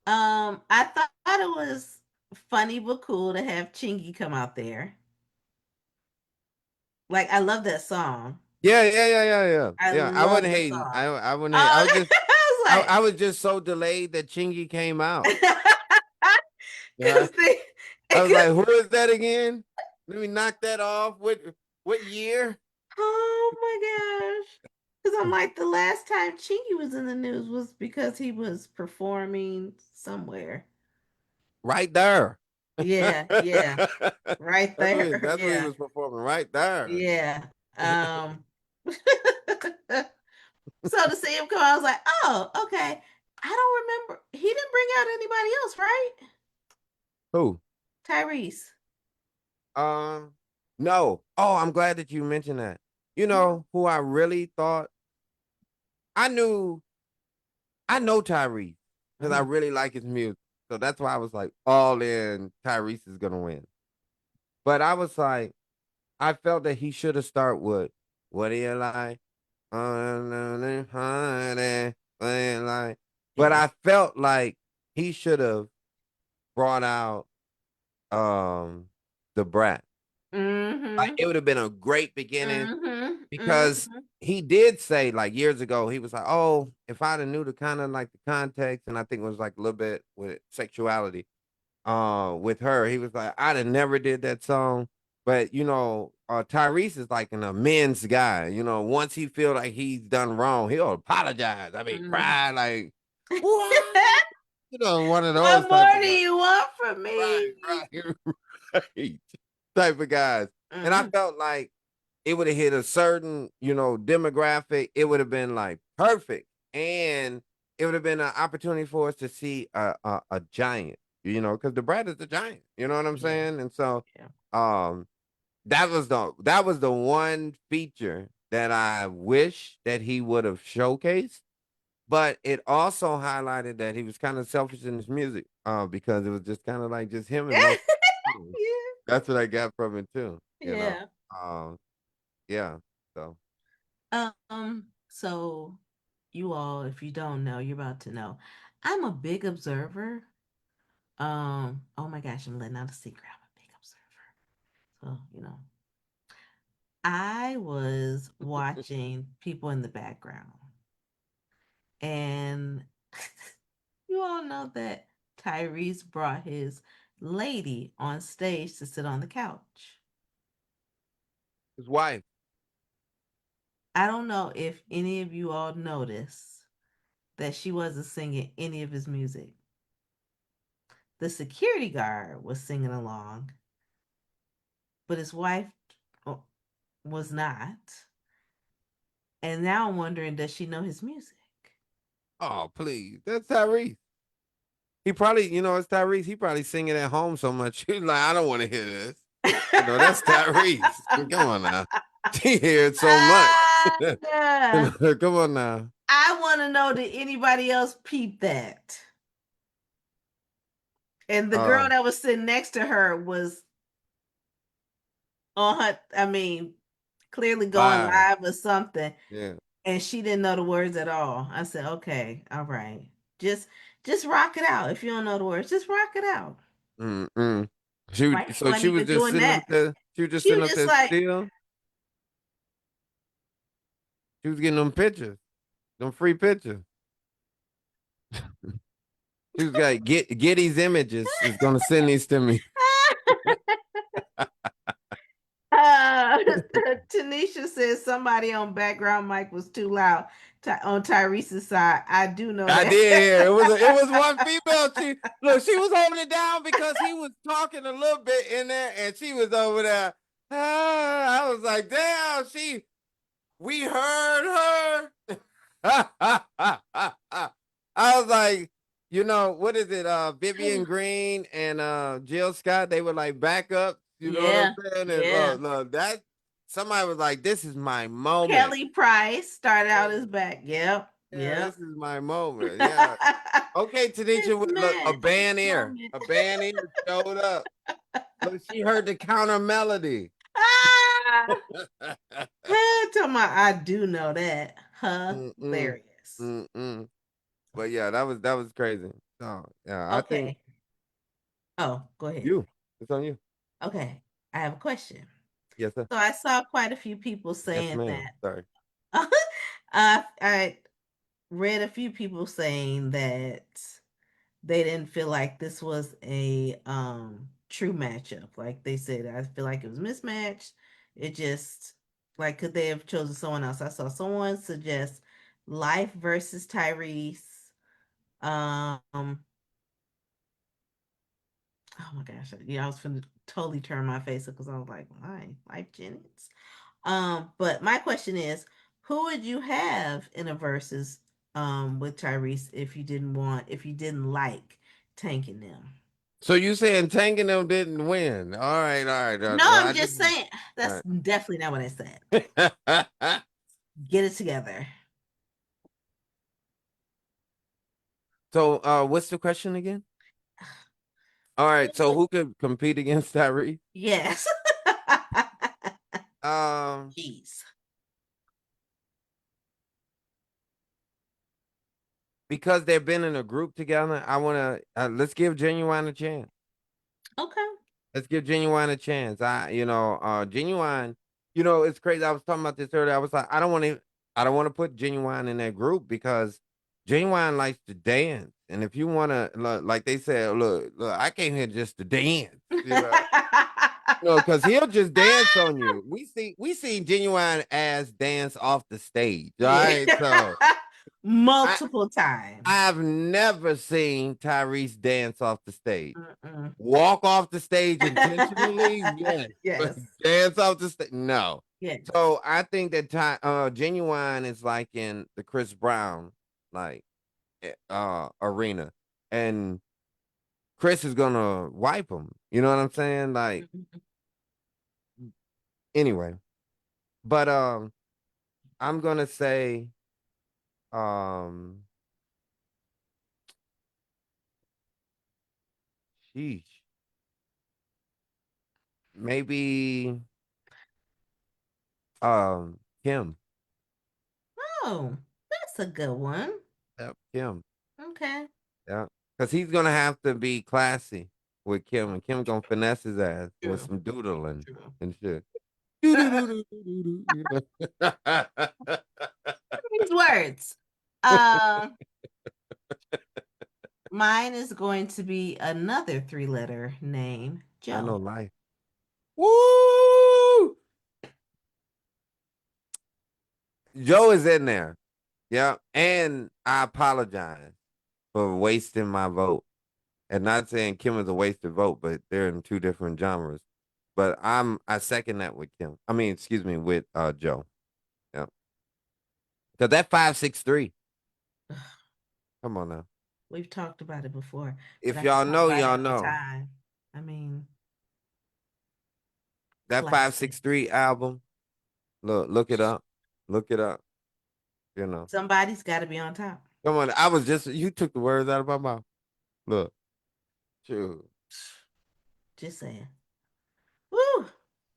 [SPEAKER 1] I thought it was funny but cool to have Chingy come out there. Like, I love that song.
[SPEAKER 2] Yeah, yeah, yeah, yeah, yeah.
[SPEAKER 1] I
[SPEAKER 2] Yeah, I wasn't
[SPEAKER 1] love the
[SPEAKER 2] hating.
[SPEAKER 1] song.
[SPEAKER 2] I wouldn't hate. I was
[SPEAKER 1] Oh,
[SPEAKER 2] just
[SPEAKER 1] I
[SPEAKER 2] I was just so delayed that Chingy came out.
[SPEAKER 1] was like,
[SPEAKER 2] Yeah.
[SPEAKER 1] because they,
[SPEAKER 2] I was like,
[SPEAKER 1] because,
[SPEAKER 2] who is that again? Let me knock that off. What year?
[SPEAKER 1] oh my gosh. Because I'm like, the last time Chingy was in the news was because he was performing somewhere.
[SPEAKER 2] Right there.
[SPEAKER 1] Yeah, yeah, right there.
[SPEAKER 2] That's where he
[SPEAKER 1] Yeah,
[SPEAKER 2] was performing right there.
[SPEAKER 1] yeah. So to see him come, I was like, oh, okay. I don't remember. He didn't bring out anybody else, right?
[SPEAKER 2] Who?
[SPEAKER 1] Tyrese.
[SPEAKER 2] Um, no. Oh, I'm glad that you mentioned that. You know who I really thought I knew I know Tyrese because I
[SPEAKER 1] Mhm.
[SPEAKER 2] really like his music. So that's why I was like, all in Tyrese is gonna win. But I was like, I felt that he should have started with what do you like? Honey, what do you like? But
[SPEAKER 1] Yeah.
[SPEAKER 2] I felt like he should have brought out um the brat. Like
[SPEAKER 1] Mm-hmm.
[SPEAKER 2] it would have been a great beginning
[SPEAKER 1] Mm-hmm.
[SPEAKER 2] because
[SPEAKER 1] Mm-hmm.
[SPEAKER 2] he did say like years ago, he was like, oh, if I'd have knew the kind of like the context, and I think it was like a little bit with sexuality, with her, he was like, I'd have never did that song. But Tyrese is like an immense guy. Once he feel like he's done wrong, he'll apologize. I mean,
[SPEAKER 1] Mm-hmm.
[SPEAKER 2] cry like what? One of those
[SPEAKER 1] What
[SPEAKER 2] type
[SPEAKER 1] more
[SPEAKER 2] of
[SPEAKER 1] do
[SPEAKER 2] guys.
[SPEAKER 1] you want from
[SPEAKER 2] Right,
[SPEAKER 1] me?
[SPEAKER 2] right, right. Type of guys. And I
[SPEAKER 1] Mm-hmm.
[SPEAKER 2] felt like it would have hit a certain, demographic. It would have been like perfect. And it would have been an opportunity for us to see a giant, because the Brad is a giant. You know what I'm
[SPEAKER 1] Yeah.
[SPEAKER 2] saying? And so
[SPEAKER 1] Yeah.
[SPEAKER 2] um that was the one feature that I wish that he would have showcased. But it also highlighted that he was kind of selfish in his music, because it was just kind of like just him and most songs. That's what I got from it too.
[SPEAKER 1] Yeah.
[SPEAKER 2] Um, yeah. So
[SPEAKER 1] So you all, if you don't know, you're about to know. I'm a big observer. Oh my gosh, I'm letting out a secret. I'm a big observer. So, I was watching people in the background, and you all know that Tyrese brought his lady on stage to sit on the couch.
[SPEAKER 2] his wife.
[SPEAKER 1] I don't know if any of you all noticed that she wasn't singing any of his music. The security guard was singing along, but his wife uh, was not. And now I'm wondering, does she know his music?
[SPEAKER 2] Oh, please. That's Tyrese. He probably, it's Tyrese. He probably singing at home so much. He's like, I don't want to hear this. That's Tyrese. Come on now. He hears so much.
[SPEAKER 1] Ah,
[SPEAKER 2] Come on now.
[SPEAKER 1] I want to know, did anybody else peep that? And the girl
[SPEAKER 2] Uh,
[SPEAKER 1] that was sitting next to her was on her, I mean, clearly going
[SPEAKER 2] live.
[SPEAKER 1] live or something,
[SPEAKER 2] Yeah.
[SPEAKER 1] and she didn't know the words at all. I said, okay, all right. Just just rock it out. If you don't know the words, just rock it out.
[SPEAKER 2] Mm-mm.
[SPEAKER 1] Right? She
[SPEAKER 2] So
[SPEAKER 1] wasn't
[SPEAKER 2] she was
[SPEAKER 1] even
[SPEAKER 2] just
[SPEAKER 1] doing
[SPEAKER 2] sitting up
[SPEAKER 1] that.
[SPEAKER 2] there. She was just
[SPEAKER 1] She
[SPEAKER 2] sitting
[SPEAKER 1] was
[SPEAKER 2] up
[SPEAKER 1] just
[SPEAKER 2] there
[SPEAKER 1] like,
[SPEAKER 2] still. She was getting them pictures, them free pictures. She was like, get these images. Is gonna send these to me.
[SPEAKER 1] uh, Tanisha says somebody on background mic was too loud on Tyrese's side. I do know
[SPEAKER 2] I
[SPEAKER 1] that.
[SPEAKER 2] did hear it was one female. She was holding it down because he was talking a little bit in there, and she was over there. I was like, damn, We heard her. I was like, what is it? Vivian Green and Jill Scott, they were like backup. You know what I'm
[SPEAKER 1] Yeah,
[SPEAKER 2] saying? And
[SPEAKER 1] yeah.
[SPEAKER 2] look, that somebody was like, "This is my moment."
[SPEAKER 1] Kelly Price started out
[SPEAKER 2] Yeah,
[SPEAKER 1] as back. Yep,
[SPEAKER 2] yeah,
[SPEAKER 1] yep.
[SPEAKER 2] this is my moment. Yeah. Okay, Tanisha, look, a
[SPEAKER 1] Mismatch.
[SPEAKER 2] band ear,
[SPEAKER 1] Moment.
[SPEAKER 2] a band ear showed up. Look, she heard the counter melody.
[SPEAKER 1] Ah! Tell my I do know that.
[SPEAKER 2] Mm-mm,
[SPEAKER 1] Hilarious.
[SPEAKER 2] mm-mm. But yeah, that was crazy. So yeah, I think
[SPEAKER 1] Okay. Oh, go ahead.
[SPEAKER 2] you. It's on you.
[SPEAKER 1] Okay. I have a question.
[SPEAKER 2] Yes, sir.
[SPEAKER 1] So I saw quite a few people
[SPEAKER 2] Yes,
[SPEAKER 1] saying
[SPEAKER 2] ma'am.
[SPEAKER 1] that.
[SPEAKER 2] Sorry.
[SPEAKER 1] I read a few people saying that they didn't feel like this was a true matchup. Like they said, I feel like it was mismatched. It just like could they have chosen someone else? I saw someone suggest Life versus Tyrese. Um, oh my gosh, yeah, I was finna totally turn my face because I was like, my Life Jennings. But my question is, who would you have in a versus with Tyrese if you didn't like tanking them?
[SPEAKER 2] So you saying Tank and them didn't win? All right, all right.
[SPEAKER 1] No,
[SPEAKER 2] Well,
[SPEAKER 1] I'm
[SPEAKER 2] I
[SPEAKER 1] just
[SPEAKER 2] didn't.
[SPEAKER 1] saying.
[SPEAKER 2] All
[SPEAKER 1] That's definitely not what I said.
[SPEAKER 2] right.
[SPEAKER 1] Get it together.
[SPEAKER 2] So, what's the question again? All right. So, who could compete against Tyree?
[SPEAKER 1] Yes.
[SPEAKER 2] Um,
[SPEAKER 1] Jeez.
[SPEAKER 2] because they've been in a group together, I want to let's give Genuine a chance.
[SPEAKER 1] Okay.
[SPEAKER 2] Let's give Genuine a chance. Genuine, it's crazy. I was talking about this earlier. I was like, I don't want to put Genuine in that group because Genuine likes to dance. And if you want to, like they said, look, I came here just to dance, because he'll just dance on you. We see Genuine as dance off the stage. All
[SPEAKER 1] Yeah.
[SPEAKER 2] right. So I,
[SPEAKER 1] Multiple times.
[SPEAKER 2] I've never seen Tyrese dance off the stage.
[SPEAKER 1] Mm-mm.
[SPEAKER 2] Walk off the stage intentionally, yes. But
[SPEAKER 1] Yes.
[SPEAKER 2] dance off the stage, no.
[SPEAKER 1] Yes.
[SPEAKER 2] So I think that Genuine is like in the Chris Brown like arena, and Chris is gonna wipe him. You know what I'm saying? Like
[SPEAKER 1] Mhm.
[SPEAKER 2] anyway, but I'm gonna say um, sheesh, maybe Kim.
[SPEAKER 1] Oh, that's a good one.
[SPEAKER 2] Yep, Kim.
[SPEAKER 1] Okay.
[SPEAKER 2] Yeah, because he's gonna have to be classy with Kim, and Kim gonna finesse his ass with
[SPEAKER 1] True.
[SPEAKER 2] some doodling
[SPEAKER 1] True.
[SPEAKER 2] and shit. Doo-doo-doo-doo-doo-doo, you know?
[SPEAKER 1] These words. Um, Mine is going to be another three-letter name,
[SPEAKER 2] I know
[SPEAKER 1] Joe.
[SPEAKER 2] life. Woo! Joe is in there. Yeah, and I apologize for wasting my vote, and not saying Kim is a wasted vote, but they're in two different genres. But I second that with Kim. I mean, excuse me, with Joe. Yeah, because that 5'6'3". Come on now.
[SPEAKER 1] We've talked about it before, but
[SPEAKER 2] If
[SPEAKER 1] I could
[SPEAKER 2] y'all
[SPEAKER 1] talk
[SPEAKER 2] know,
[SPEAKER 1] about it
[SPEAKER 2] y'all
[SPEAKER 1] all the
[SPEAKER 2] know.
[SPEAKER 1] time. I mean,
[SPEAKER 2] That five
[SPEAKER 1] classic.
[SPEAKER 2] six three album. Look it up. Look it up. You know.
[SPEAKER 1] Somebody's got to be on top.
[SPEAKER 2] Come on. You took the words out of my mouth. Look. Shoot.
[SPEAKER 1] Just saying. Woo!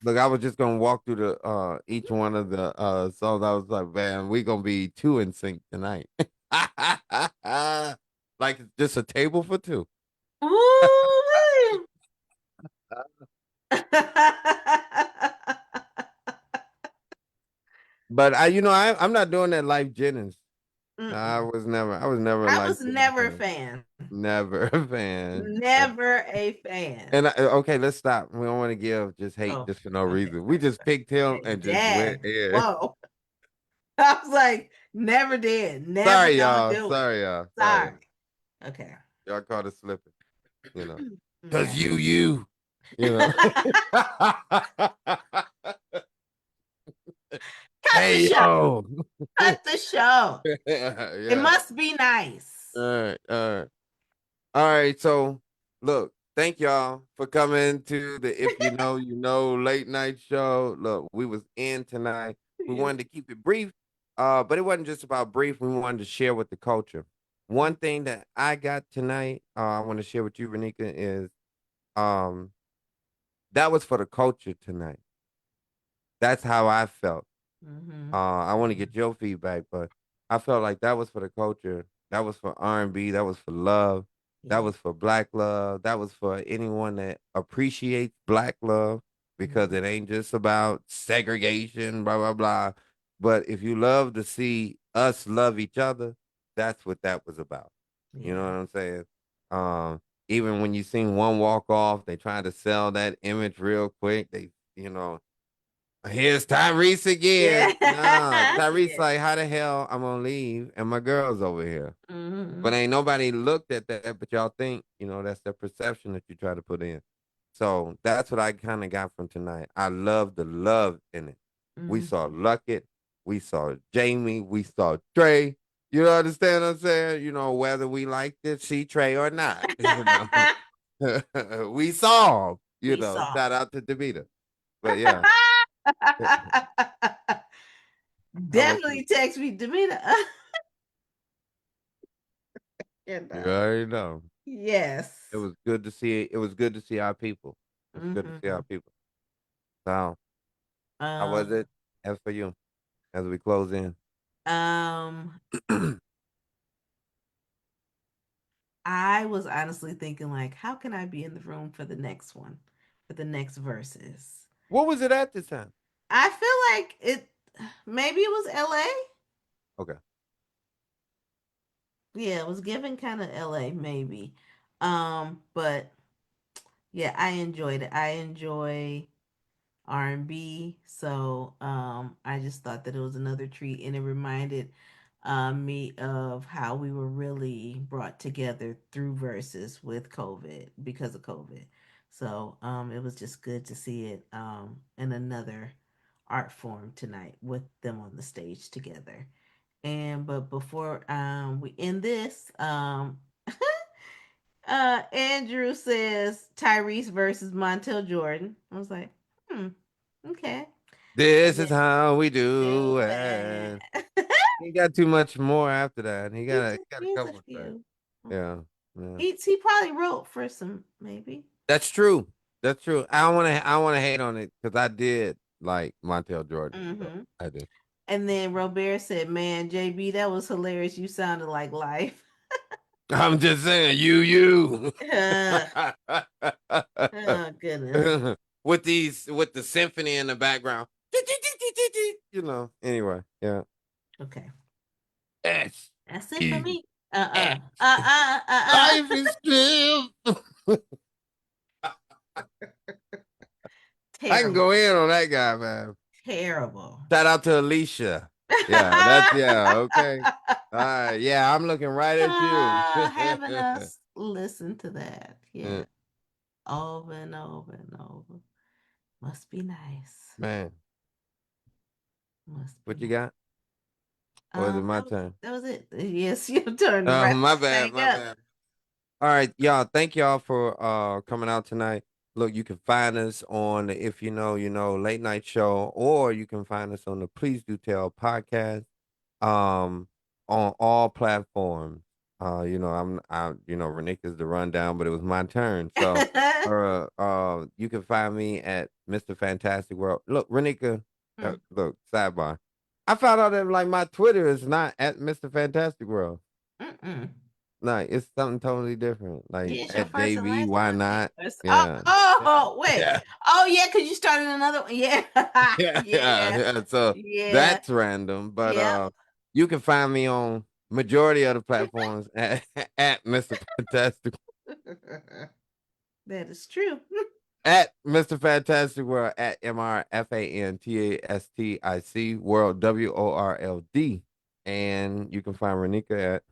[SPEAKER 2] Look, I was just gonna walk through the each one of the songs. I was like, man, we gonna be two in sync tonight. Like it's just a table for two.
[SPEAKER 1] Woo!
[SPEAKER 2] But I'm not doing that Life Jennings.
[SPEAKER 1] Mm-mm.
[SPEAKER 2] I was never a
[SPEAKER 1] I
[SPEAKER 2] Life
[SPEAKER 1] was
[SPEAKER 2] Jennings
[SPEAKER 1] never a
[SPEAKER 2] fan.
[SPEAKER 1] fan.
[SPEAKER 2] Never a fan.
[SPEAKER 1] Never a fan.
[SPEAKER 2] And okay, let's stop. We don't want to give just hate
[SPEAKER 1] Oh,
[SPEAKER 2] just for no
[SPEAKER 1] okay.
[SPEAKER 2] reason. We
[SPEAKER 1] Sorry,
[SPEAKER 2] just
[SPEAKER 1] sorry.
[SPEAKER 2] picked him
[SPEAKER 1] Okay,
[SPEAKER 2] and just went
[SPEAKER 1] Dad.
[SPEAKER 2] in.
[SPEAKER 1] Whoa. I was like, never did. Never
[SPEAKER 2] Sorry,
[SPEAKER 1] gonna
[SPEAKER 2] y'all.
[SPEAKER 1] do it.
[SPEAKER 2] Sorry, y'all. Sorry.
[SPEAKER 1] Sorry. Okay.
[SPEAKER 2] Y'all caught us slipping, you know. Cause
[SPEAKER 1] Okay.
[SPEAKER 2] you know.
[SPEAKER 1] Cut the
[SPEAKER 2] Hey
[SPEAKER 1] show.
[SPEAKER 2] yo.
[SPEAKER 1] Cut the show. It
[SPEAKER 2] Yeah.
[SPEAKER 1] must be nice.
[SPEAKER 2] All right. All right. All right. So look, thank y'all for coming to the If You Know, You Know late night show. Look, we was in tonight. We
[SPEAKER 1] Yes.
[SPEAKER 2] wanted to keep it brief. But it wasn't just about brief. We wanted to share with the culture. One thing that I got tonight, I want to share with you, Renika, is um that was for the culture tonight. That's how I felt.
[SPEAKER 1] Mm-hmm.
[SPEAKER 2] I want to get your feedback, but I felt like that was for the culture. That was for R&B. That was for love. That
[SPEAKER 1] Yeah.
[SPEAKER 2] was for black love. That was for anyone that appreciates black love because
[SPEAKER 1] Mm-hmm.
[SPEAKER 2] it ain't just about segregation, blah blah blah. But if you love to see us love each other, that's what that was about. You know
[SPEAKER 1] Yeah.
[SPEAKER 2] what I'm saying? Um, Even when you seen one walk off, they trying to sell that image real quick. They, you know, here's Tyrese again. Nah,
[SPEAKER 1] Yeah.
[SPEAKER 2] Tyrese
[SPEAKER 1] Yeah.
[SPEAKER 2] like, how the hell I'm gonna leave and my girl's over here?
[SPEAKER 1] Mm-hmm.
[SPEAKER 2] But ain't nobody looked at that, but y'all think, that's the perception that you try to put in. So that's what I kind of got from tonight. I love the love in it. We saw
[SPEAKER 1] Mm-hmm.
[SPEAKER 2] Luckett, we saw Jamie, we saw Trey. You understand what I'm saying? Whether we like to see Trey or not, we saw,
[SPEAKER 1] We saw.
[SPEAKER 2] shout out to Davita. But yeah, how about you?
[SPEAKER 1] Definitely text me, Demeter. And,
[SPEAKER 2] You already know. It
[SPEAKER 1] yes.
[SPEAKER 2] was good to see. It was good to see our people. It's good to see
[SPEAKER 1] Mm-hmm.
[SPEAKER 2] our people. So, how was
[SPEAKER 1] Um,
[SPEAKER 2] it? As for you, as we close in.
[SPEAKER 1] um, I was honestly thinking like, how can I be in the room for the next one, for the next verses?
[SPEAKER 2] What was it at this time?
[SPEAKER 1] I feel like maybe it was LA.
[SPEAKER 2] Okay.
[SPEAKER 1] Yeah, it was given kind of LA, maybe. But yeah, I enjoyed it. I enjoy R&B. So I just thought that it was another treat, and it reminded me of how we were really brought together through Versus with COVID because of COVID. So it was just good to see it in another art form tonight with them on the stage together. And but before we end this, Andrew says Tyrese versus Montel Jordan. I was like, hmm, okay. And
[SPEAKER 2] This is
[SPEAKER 1] then
[SPEAKER 2] how we
[SPEAKER 1] do
[SPEAKER 2] do it.
[SPEAKER 1] it.
[SPEAKER 2] He got too much more after that. He got he got a
[SPEAKER 1] He's a
[SPEAKER 2] couple of tracks.
[SPEAKER 1] few.
[SPEAKER 2] Yeah, yeah.
[SPEAKER 1] He probably wrote for some maybe.
[SPEAKER 2] That's true. That's true. I don't want to hate on it because I did like Montel Jordan. So
[SPEAKER 1] Mm-hmm.
[SPEAKER 2] I did.
[SPEAKER 1] And then Robert said, "Man, JB, that was hilarious. You sounded like life."
[SPEAKER 2] I'm just saying, you.
[SPEAKER 1] uh, oh goodness.
[SPEAKER 2] with the symphony in the background. Anyway, yeah.
[SPEAKER 1] Okay,
[SPEAKER 2] S
[SPEAKER 1] that's it for
[SPEAKER 2] E
[SPEAKER 1] me.
[SPEAKER 2] S.
[SPEAKER 1] Uh.
[SPEAKER 2] Life is still. I can go
[SPEAKER 1] Terrible.
[SPEAKER 2] in on that guy, man.
[SPEAKER 1] Terrible.
[SPEAKER 2] Shout out to Alicia. Yeah, that's yeah, okay. All right. Yeah, I'm looking right at you.
[SPEAKER 1] Having us listen to that. Yeah. Over and over and over. Must be nice.
[SPEAKER 2] Man,
[SPEAKER 1] Must be
[SPEAKER 2] what you
[SPEAKER 1] nice.
[SPEAKER 2] got? Or is it my
[SPEAKER 1] That was
[SPEAKER 2] turn?
[SPEAKER 1] that was it. Yes, your turn to
[SPEAKER 2] Oh,
[SPEAKER 1] wrap
[SPEAKER 2] my
[SPEAKER 1] this
[SPEAKER 2] bad,
[SPEAKER 1] thing
[SPEAKER 2] my
[SPEAKER 1] up.
[SPEAKER 2] bad. All right, y'all. Thank y'all for coming out tonight. Look, you can find us on the If You Know, You Know late night show, or you can find us on the Please Do Tell podcast. On all platforms. Renik is the rundown, but it was my turn. So you can find me at Mr. Fantastic World. Look, Renika,
[SPEAKER 1] Mm,
[SPEAKER 2] look, sidebar. I found out that like my Twitter is not at Mr. Fantastic World.
[SPEAKER 1] mm-mm.
[SPEAKER 2] No, it's something totally different. Like
[SPEAKER 1] Yeah, it's your
[SPEAKER 2] at
[SPEAKER 1] first and
[SPEAKER 2] JV,
[SPEAKER 1] last name,
[SPEAKER 2] why
[SPEAKER 1] I think.
[SPEAKER 2] not?
[SPEAKER 1] Oh,
[SPEAKER 2] Yeah. Yeah.
[SPEAKER 1] oh, wait.
[SPEAKER 2] Yeah.
[SPEAKER 1] Oh, yeah, because you started another one. Yeah.
[SPEAKER 2] Yeah, yeah,
[SPEAKER 1] Yeah.
[SPEAKER 2] yeah. So
[SPEAKER 1] Yeah.
[SPEAKER 2] that's random, but
[SPEAKER 1] Yep.
[SPEAKER 2] you can find me on majority of the platforms at, at Mr. Fantastic
[SPEAKER 1] That is true.
[SPEAKER 2] at Mr. Fantastic World at MrFantastic World WORLD, and you can find Renika at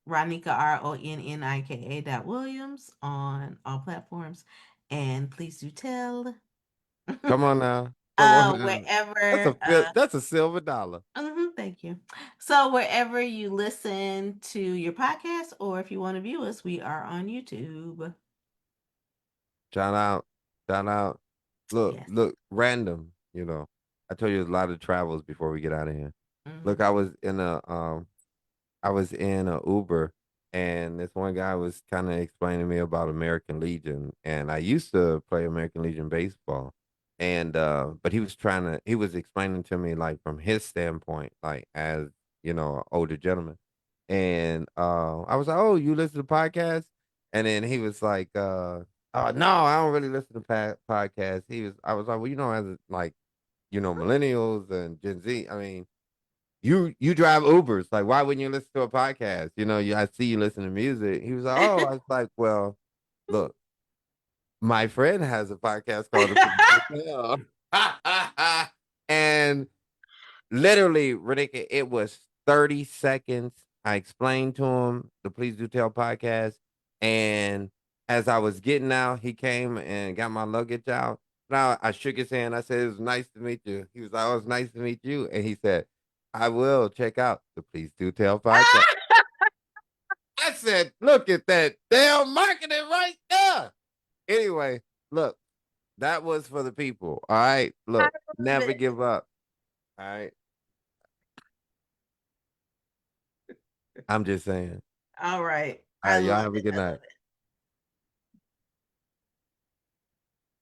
[SPEAKER 1] Ronika RONNIKA dot Williams on all platforms. And please do tell.
[SPEAKER 2] come on now. Come on.
[SPEAKER 1] Wherever,
[SPEAKER 2] That's a silver dollar.
[SPEAKER 1] thank you. So wherever you listen to your podcast, or if you want to view us, we are on YouTube.
[SPEAKER 2] Shout out. Shout out. Look,
[SPEAKER 1] Yes.
[SPEAKER 2] look, random, you know. I told you a lot of travels before we get out of here. Look,
[SPEAKER 1] Hmm.
[SPEAKER 2] I was in a Uber, and this one guy was kind of explaining to me about American Legion, and I used to play American Legion baseball, and but he was explaining to me like from his standpoint, like as you know, an older gentleman, and I was like, oh, you listen to podcasts, and then he was like, oh no, I don't really listen to podcasts. I was like, well, you know, as like you know, millennials and Gen Z, I mean you drive Ubers. Like, why wouldn't you listen to a podcast? You know, I see you listen to music. He was like, oh, I was like, well, look, my friend has a podcast called The Please Do Tell. And literally, Ridiculous, it was 30 seconds. I explained to him the Please Do Tell podcast. And as I was getting out, he came and got my luggage out. Now I shook his hand. I said, it was nice to meet you. He was like, oh, it's nice to meet you. And he said, I will check out the Please Do Tell podcast. I said, look at that damn marketing right there. Anyway, look, that was for the people. All right.
[SPEAKER 1] I
[SPEAKER 2] Look,
[SPEAKER 1] love
[SPEAKER 2] never
[SPEAKER 1] it.
[SPEAKER 2] give up. All right. I'm just saying.
[SPEAKER 1] All right.
[SPEAKER 2] All
[SPEAKER 1] I
[SPEAKER 2] right. Y'all
[SPEAKER 1] love
[SPEAKER 2] have a
[SPEAKER 1] it.
[SPEAKER 2] good
[SPEAKER 1] I love
[SPEAKER 2] night.
[SPEAKER 1] it.